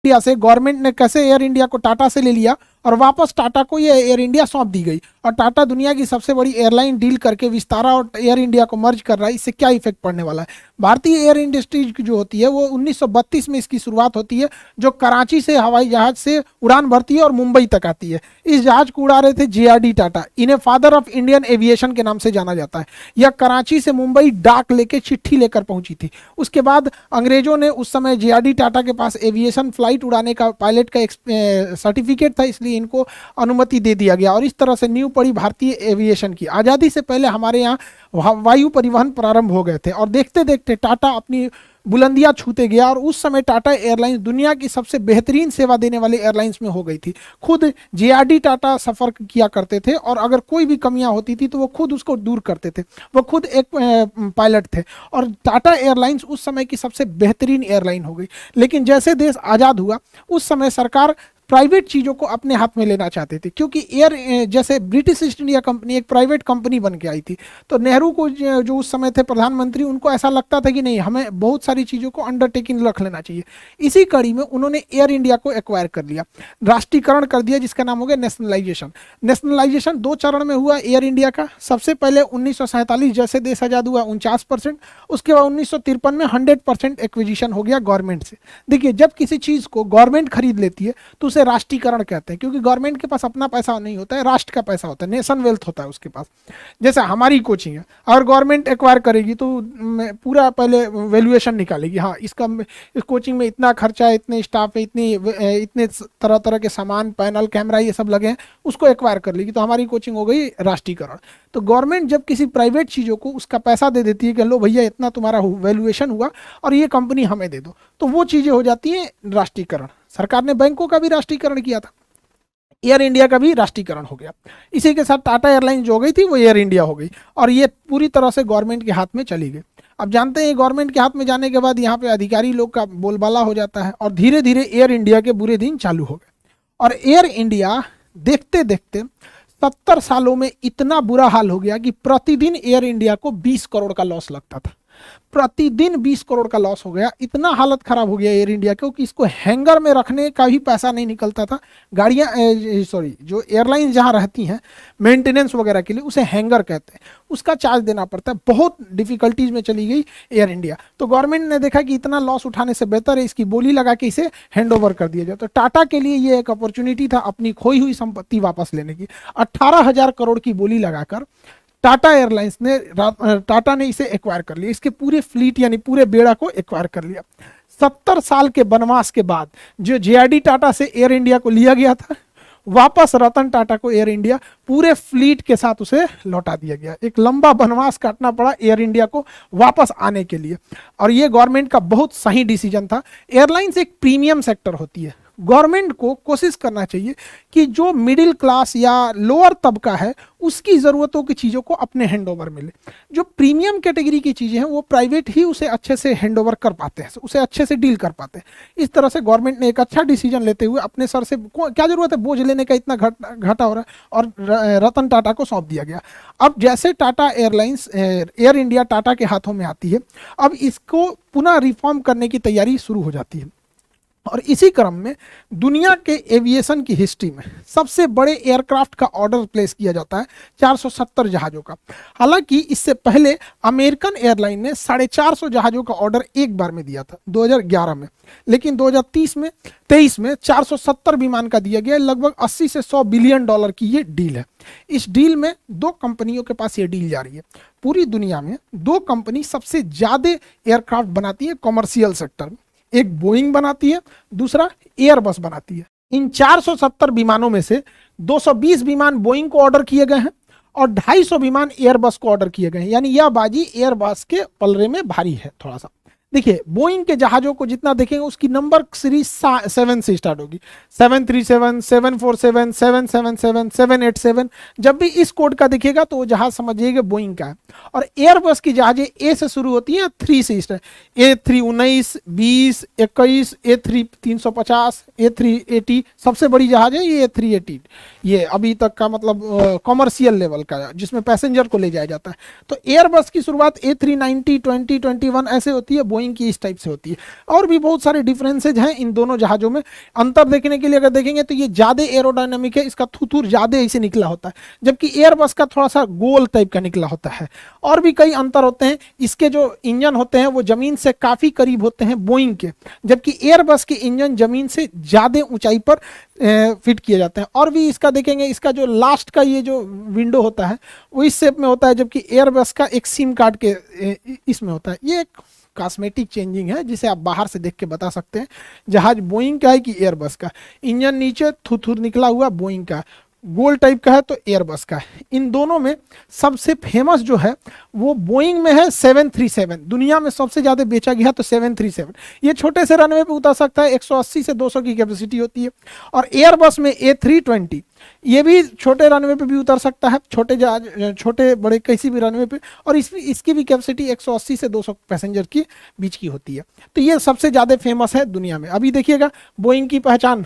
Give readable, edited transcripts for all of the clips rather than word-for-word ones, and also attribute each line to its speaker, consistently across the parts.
Speaker 1: India से government ने कैसे एयर इंडिया को टाटा से ले लिया और वापस टाटा को ये एयर इंडिया सौंप दी गई, और टाटा दुनिया की सबसे बड़ी एयरलाइन डील करके विस्तारा और एयर इंडिया को मर्ज कर रहा है। इससे क्या इफेक्ट पड़ने वाला है? भारतीय एयर इंडस्ट्रीज जो होती है वो 1932 में इसकी शुरुआत होती है, जो कराची से हवाई जहाज से उड़ान भरती है और मुंबई तक आती है। इस जहाज को उड़ा रहे थे JRD टाटा। इन्हें फादर ऑफ इंडियन एविएशन के नाम से जाना जाता है। यह कराची से मुंबई डाक लेके चिट्ठी लेकर पहुंची थी। उसके बाद अंग्रेजों ने, उस समय JRD टाटा के पास एविएशन फ्लाइट उड़ाने का पायलट का सर्टिफिकेट था, इसलिए इनको अनुमति दे दिया गया और इस तरह से नींव पड़ी भारतीय एविएशन की। आज़ादी से पहले हमारे यहाँ वायु परिवहन प्रारंभ हो गए थे और देखते देखते टाटा अपनी बुलंदियां छूते गया और उस समय टाटा एयरलाइंस दुनिया की सबसे बेहतरीन सेवा देने वाली एयरलाइंस में हो गई थी। खुद JRD टाटा सफ़र किया करते थे और अगर कोई भी कमियां होती थी तो वो खुद उसको दूर करते थे। वो खुद एक पायलट थे और टाटा एयरलाइंस उस समय की सबसे बेहतरीन एयरलाइन हो गई। लेकिन जैसे देश आज़ाद हुआ उस समय सरकार प्राइवेट चीज़ों को अपने हाथ में लेना चाहते थे, क्योंकि जैसे ब्रिटिश ईस्ट इंडिया कंपनी एक प्राइवेट कंपनी बन के आई थी, तो नेहरू को जो उस समय थे प्रधानमंत्री, उनको ऐसा लगता था कि नहीं, हमें बहुत सारी चीज़ों को अंडरटेकिंग रख लेना चाहिए। इसी कड़ी में उन्होंने एयर इंडिया को एक्वायर कर लिया, राष्ट्रीयकरण कर दिया, जिसका नाम हो गया नेशनलाइजेशन। नेशनलाइजेशन 2 चरण में हुआ एयर इंडिया का। सबसे पहले 1947 जैसे देश आज़ाद हुआ 49%, उसके बाद 1953 में 100% एक्विजिशन हो गया गवर्नमेंट से। देखिए, जब किसी चीज़ को गवर्नमेंट खरीद लेती है तो उसे राष्ट्रीयकरण कहते हैं, क्योंकि गवर्नमेंट के पास अपना पैसा नहीं होता है, राष्ट्र का पैसा होता है, नेशन वेल्थ होता है उसके पास। जैसे हमारी कोचिंग है, अगर गवर्नमेंट एक्वायर करेगी तो पूरा पहले वैल्यूएशन निकालेगी, हाँ इसका इस कोचिंग में इतना खर्चा है, इतने स्टाफ है, इतने तरह तरह के सामान, पैनल, कैमरा, ये सब लगे हैं, उसको एक्वायर कर लेगी, तो हमारी कोचिंग हो गई राष्ट्रीयकरण। तो गवर्नमेंट जब किसी प्राइवेट चीज़ों को उसका पैसा दे देती है कि लो भैया इतना तुम्हारा वैल्यूएशन हुआ और ये कंपनी हमें दे दो, तो वो चीज़ें हो जाती हैं राष्ट्रीयकरण। सरकार ने बैंकों का भी राष्ट्रीयकरण किया था, एयर इंडिया का भी राष्ट्रीयकरण हो गया। इसी के साथ टाटा एयरलाइन जो हो गई थी वो एयर इंडिया हो गई और ये पूरी तरह से गवर्नमेंट के हाथ में चली गई। अब जानते हैं गवर्नमेंट के हाथ में जाने के बाद यहाँ पे अधिकारी लोग का बोलबाला हो जाता है और धीरे धीरे एयर इंडिया के बुरे दिन चालू हो गए। और एयर इंडिया देखते देखते 70 सालों में इतना बुरा हाल हो गया कि प्रतिदिन एयर इंडिया को 20 करोड़ का लॉस लगता था। प्रतिदिन 20 करोड़ का लॉस हो गया। इतना हालत खराब हो गया एयर इंडिया को कि इसको हैंगर में रखने का भी पैसा नहीं निकलता था। गाड़ियाँ जो एयरलाइन जहाँ रहती हैं मेंटेनेंस वगैरह के लिए, उसे हैंगर कहते हैं, उसका चार्ज देना पड़ता है। बहुत डिफिकल्टीज में चली गई एयर इंडिया। तो गवर्नमेंट ने देखा कि इतना लॉस उठाने से बेहतर है इसकी बोली लगा के इसे हैंड ओवर कर दिया जाए। तो टाटा के लिए ये एक अपॉर्चुनिटी था अपनी खोई हुई संपत्ति वापस लेने की। 18,000 करोड़ की बोली लगाकर टाटा एयरलाइंस ने टाटा ने इसे एक्वायर कर लिया, इसके पूरे फ्लीट यानी पूरे बेड़ा को एक्वायर कर लिया। 70 साल के वनवास के बाद जो JRD टाटा से एयर इंडिया को लिया गया था, वापस रतन टाटा को एयर इंडिया पूरे फ्लीट के साथ उसे लौटा दिया गया। एक लंबा वनवास काटना पड़ा एयर इंडिया को वापस आने के लिए, और ये गवर्नमेंट का बहुत सही डिसीजन था। एयरलाइंस एक प्रीमियम सेक्टर होती है। गवर्नमेंट को कोशिश करना चाहिए कि जो मिडिल क्लास या लोअर तबका है उसकी ज़रूरतों की चीज़ों को अपने हैंड ओवर मिले। जो प्रीमियम कैटेगरी की चीज़ें हैं वो प्राइवेट ही उसे अच्छे से हैंड ओवर कर पाते हैं, उसे अच्छे से डील कर पाते हैं। इस तरह से गवर्नमेंट ने एक अच्छा डिसीजन लेते हुए अपने सर से क्या ज़रूरत है बोझ लेने का, इतना घाटा हो रहा है, और रतन टाटा को सौंप दिया गया। अब जैसे Tata airlines air India Tata के हाथों में आती है, अब इसको पुनः रिफॉर्म करने की तैयारी शुरू हो जाती है। और इसी क्रम में दुनिया के एविएशन की हिस्ट्री में सबसे बड़े एयरक्राफ्ट का ऑर्डर प्लेस किया जाता है 470 जहाज़ों का। हालांकि इससे पहले अमेरिकन एयरलाइन ने 450 जहाज़ों का ऑर्डर एक बार में दिया था 2011 में, लेकिन 2023 में 470 विमान का दिया गया। लगभग 80 से 100 बिलियन डॉलर की ये डील है। इस डील में 2 कंपनियों के पास ये डील जा रही है। पूरी दुनिया में 2 कंपनी सबसे ज़्यादा एयरक्राफ्ट बनाती है कॉमर्शियल सेक्टर में, एक बोइंग बनाती है, दूसरा एयरबस बनाती है। इन 470 विमानों में से 220 विमान बोइंग को ऑर्डर किए गए हैं और 250 विमान एयरबस को ऑर्डर किए गए हैं। यानी यह बाजी एयरबस के पलड़े में भारी है थोड़ा सा। देखिए, बोइंग के जहाज़ों को जितना देखेंगे उसकी नंबर सीरीज 7 से स्टार्ट होगी, 737, 747, 777, 787। जब भी इस कोड का दिखेगा तो वो जहाज समझिएगा बोइंग का है। और एयरबस की जहाजें ए से शुरू होती हैं, 3 से स्टार्ट, A3 19, 20, 21, A3 350, A3 80। सबसे बड़ी जहाज है ये A380, ये अभी तक का मतलब कॉमर्शियल लेवल का, जिसमें पैसेंजर को ले जाया जाता है। तो एयरबस की शुरुआत A390, 20, 21 ऐसे होती है बोइंग की इस टाइप से होती है। और भी बहुत सारे डिफरेंसेज हैं इन दोनों जहाज़ों में। अंतर देखने के लिए अगर देखेंगे तो ये ज़्यादा एरोडायनामिक है, इसका थूथूर ज़्यादा ऐसे निकला होता है, जबकि एयरबस का थोड़ा सा गोल टाइप का निकला होता है। और भी कई अंतर होते हैं। इसके जो इंजन होते हैं वो ज़मीन से काफ़ी करीब होते हैं बोइंग के, जबकि एयरबस के इंजन ज़मीन से ज़्यादा ऊंचाई पर फिट किए जाते हैं। और भी इसका देखेंगे, इसका जो लास्ट का ये जो विंडो होता है वो इस शेप में होता है, जबकि एयरबस का एक सिम कार्ड के इसमें होता है। ये एक कॉस्मेटिक चेंजिंग है जिसे आप बाहर से देख के बता सकते हैं जहाज बोइंग का है कि एयरबस का। इंजन नीचे थुथुर निकला हुआ बोइंग का, गोल टाइप का है तो एयरबस का है। इन दोनों में सबसे फेमस जो है वो बोइंग में है 737। दुनिया में सबसे ज़्यादा बेचा गया तो 737। ये छोटे से रनवे पे उतर सकता है, 180 से 200 की कैपेसिटी होती है। और एयरबस में A320, ये भी छोटे रनवे पे भी उतर सकता है, छोटे जहाज, छोटे बड़े किसी भी रनवे पे। और इसकी भी कैपेसिटी 180 से 200 पैसेंजर की बीच की होती है। तो ये सबसे ज़्यादा फेमस है दुनिया में। अभी देखिएगा बोइंग की पहचान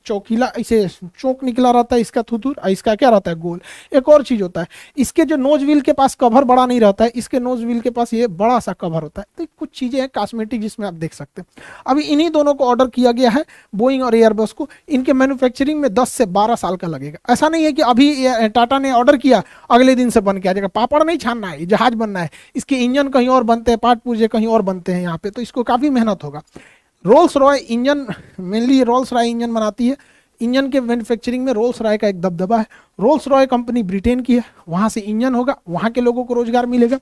Speaker 1: चौकीला, इसे चौक निकला रहता है इसका थुथुर, और इसका क्या रहता है गोल। एक और चीज होता है, इसके जो नोज व्हील के पास कवर बड़ा नहीं रहता है, इसके नोज व्हील के पास ये बड़ा सा कवर होता है। तो कुछ चीजें हैं कॉस्मेटिक जिसमें आप देख सकते हैं। अभी इन्हीं दोनों को ऑर्डर किया गया है, बोइंग और एयरबस को। इनके मैन्युफैक्चरिंग में 10 से 12 साल का लगेगा। ऐसा नहीं है कि अभी टाटा ने ऑर्डर किया अगले दिन से बन के आ जाएगा। पापड़ नहीं छानना है, जहाज बनना है। इसके इंजन कहीं और बनते हैं, पार्ट पुर्जे कहीं और बनते हैं यहाँ पे, तो इसको काफी मेहनत होगा। Rolls Royce engine, mainly Rolls Royce engine बनाती है। इंजन के मैन्युफैक्चरिंग में रोल्स रॉय का एक दबदबा है। रोल्स रॉय कंपनी ब्रिटेन की है, वहाँ से इंजन होगा, वहाँ के लोगों को रोजगार मिलेगा।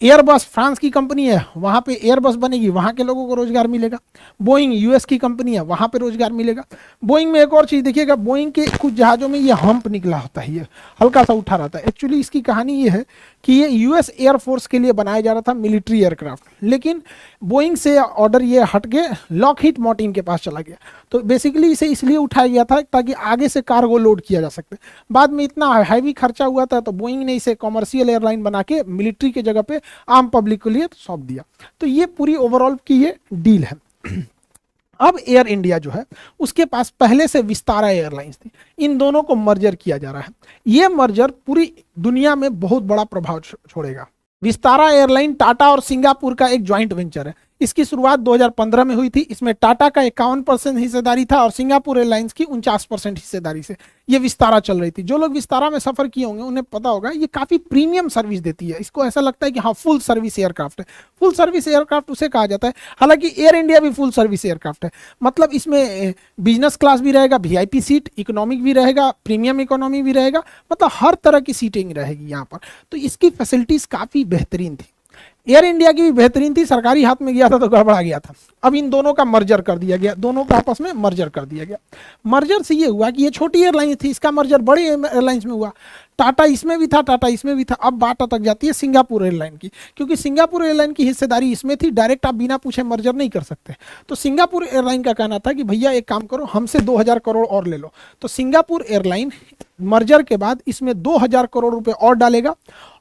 Speaker 1: एयरबस फ्रांस की कंपनी है, वहाँ पे एयरबस बनेगी, वहाँ के लोगों को रोजगार मिलेगा। बोइंग यूएस की कंपनी है, वहाँ पे रोजगार मिलेगा। बोइंग में एक और चीज़ देखिएगा, बोइंग के कुछ जहाज़ों में ये हम्प निकला होता है, ये हल्का सा उठा रहता है। एक्चुअली इसकी कहानी ये है कि ये यूएस एयरफोर्स के लिए बनाया जा रहा था, मिलिट्री एयरक्राफ्ट, लेकिन बोइंग से ऑर्डर ये हट के लॉकहीड मार्टिन के पास चला गया। तो बेसिकली इसे इसलिए उठाया गया था ताकि आगे से कार्गो लोड किया जा सकते। बाद में इतना हैवी खर्चा हुआ था तो बोइंग ने इसे कॉमर्शियल एयरलाइन बना के मिलिट्री के जगह पे आम पब्लिक के लिए सौंप दिया। तो ये पूरी ओवरऑल की ये डील है। अब एयर इंडिया जो है उसके पास पहले से विस्तारा एयरलाइंस थी, इन दोनों को मर्जर किया जा रहा है। ये मर्जर पूरी दुनिया में बहुत बड़ा प्रभाव छोड़ेगा। विस्तारा एयरलाइन टाटा और सिंगापुर का एक ज्वाइंट वेंचर है। इसकी शुरुआत 2015 में हुई थी। इसमें टाटा का 51% हिस्सेदारी था और सिंगापुर एयरलाइंस की 49% हिस्सेदारी से ये विस्तारा चल रही थी। जो लोग विस्तारा में सफर किए होंगे उन्हें पता होगा ये काफी प्रीमियम सर्विस देती है। इसको ऐसा लगता है कि हाँ फुल सर्विस एयरक्राफ्ट है। फुल सर्विस एयरक्राफ्ट उसे कहा जाता है। हालांकि एयर इंडिया भी फुल सर्विस एयरक्राफ्ट है, मतलब इसमें बिजनेस क्लास भी रहेगा, वीआईपी सीट, इकोनॉमिक भी रहेगा, प्रीमियम इकोनॉमी भी रहेगा, मतलब हर तरह की सीटिंग रहेगी यहाँ पर। तो इसकी फैसिलिटीज काफी बेहतरीन थी। एयर इंडिया की भी बेहतरीन थी, सरकारी हाथ में गया था तो गड़बड़ा गया था। अब इन दोनों का मर्जर कर दिया गया, दोनों का आपस में मर्जर कर दिया गया। मर्जर से ये हुआ कि ये छोटी एयरलाइन थी, इसका मर्जर बड़ी एयरलाइंस में हुआ। टाटा इसमें भी था, टाटा इसमें भी था। अब बात अटक जाती है सिंगापुर एयरलाइन की, क्योंकि सिंगापुर एयरलाइन की हिस्सेदारी इसमें थी। डायरेक्ट आप बिना पूछे मर्जर नहीं कर सकते। तो सिंगापुर एयरलाइन का कहना था कि भैया एक काम करो, हमसे 2000 करोड़ और ले लो। तो सिंगापुर एयरलाइन मर्जर के बाद इसमें 2000 करोड़ रुपए और डालेगा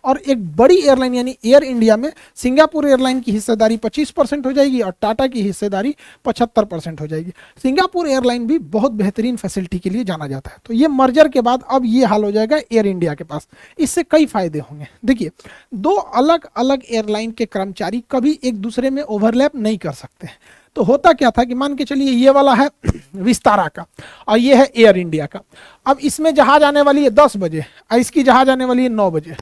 Speaker 1: और एक बड़ी एयरलाइन यानी एयर इंडिया में सिंगापुर एयरलाइन की हिस्सेदारी 25% हो जाएगी और टाटा की हिस्सेदारी 75% हो जाएगी। सिंगापुर एयरलाइन भी बहुत बेहतरीन फैसिलिटी के लिए जाना जाता है। तो ये मर्जर के बाद अब ये हाल हो जाएगा एयर इंडिया के पास। इससे कई फायदे होंगे। देखिए, दो अलग अलग एयरलाइन के कर्मचारी कभी एक दूसरे में ओवरलैप नहीं कर सकते। तो होता क्या था कि मान के चलिए ये वाला है विस्तारा का और ये है एयर इंडिया का। अब इसमें जहाज आने वाली है 10 बजे और इसकी जहाज आने वाली है 9 बजे।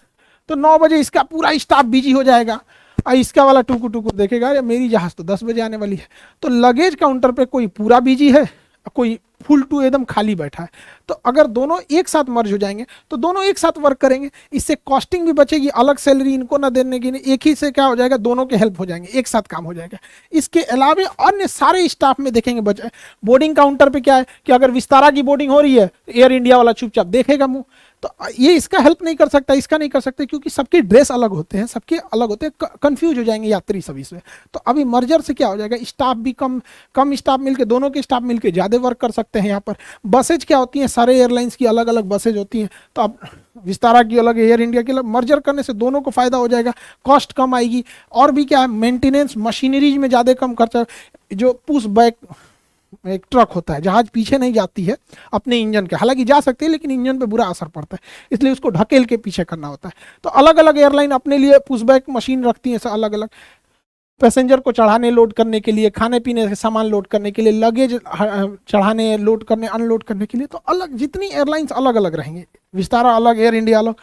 Speaker 1: तो 9 बजे इसका पूरा स्टाफ बिजी हो जाएगा और इसका वाला टुकु टुकु देखेगा मेरी जहाज तो 10 बजे आने वाली है। तो लगेज काउंटर पे कोई पूरा बिजी है, कोई फुल टू एकदम खाली बैठा है। तो अगर दोनों एक साथ मर्ज हो जाएंगे तो दोनों एक साथ वर्क करेंगे, इससे कॉस्टिंग भी बचेगी, अलग सैलरी इनको ना देने की, एक ही से क्या हो जाएगा, दोनों के हेल्प हो जाएंगे, एक साथ काम हो जाएगा। इसके अलावा अन्य सारे स्टाफ में देखेंगे बचे। बोर्डिंग काउंटर पे क्या है कि अगर विस्तारा की बोर्डिंग हो रही है एयर इंडिया वाला चुपचाप देखेगा मुंह। तो ये इसका हेल्प नहीं कर सकता, इसका नहीं कर सकते, क्योंकि सबके ड्रेस अलग होते हैं, सबके अलग होते हैं, कंफ्यूज हो जाएंगे यात्री सभी इसमें। तो अभी मर्जर से क्या हो जाएगा, स्टाफ भी कम स्टाफ मिलके, दोनों के स्टाफ मिलके ज़्यादा वर्क कर सकते हैं। यहाँ पर बसेज क्या होती हैं, सारे एयरलाइंस की अलग अलग बसेज होती हैं। तो अब विस्तारा की अलग, एयर इंडिया की अलग, मर्जर करने से दोनों को फायदा हो जाएगा, कॉस्ट कम आएगी। और भी क्या है, मेंटेनेंस मशीनरीज में ज़्यादा कम खर्चा। जो पुश बैक एक ट्रक होता है, जहाज पीछे नहीं जाती है अपने इंजन के, हालांकि जा सकती है लेकिन इंजन पे बुरा असर पड़ता है, इसलिए उसको ढकेल के पीछे करना होता है। तो अलग अलग एयरलाइन अपने लिए पुशबैक मशीन रखती है अलग अलग। पैसेंजर को चढ़ाने लोड करने के लिए, खाने पीने के सामान लोड करने के लिए, लगेज चढ़ाने लोड करने अनलोड करने के लिए, तो अलग जितनी एयरलाइंस अलग अलग रहेंगे, विस्तारा अलग, एयर इंडिया अलग।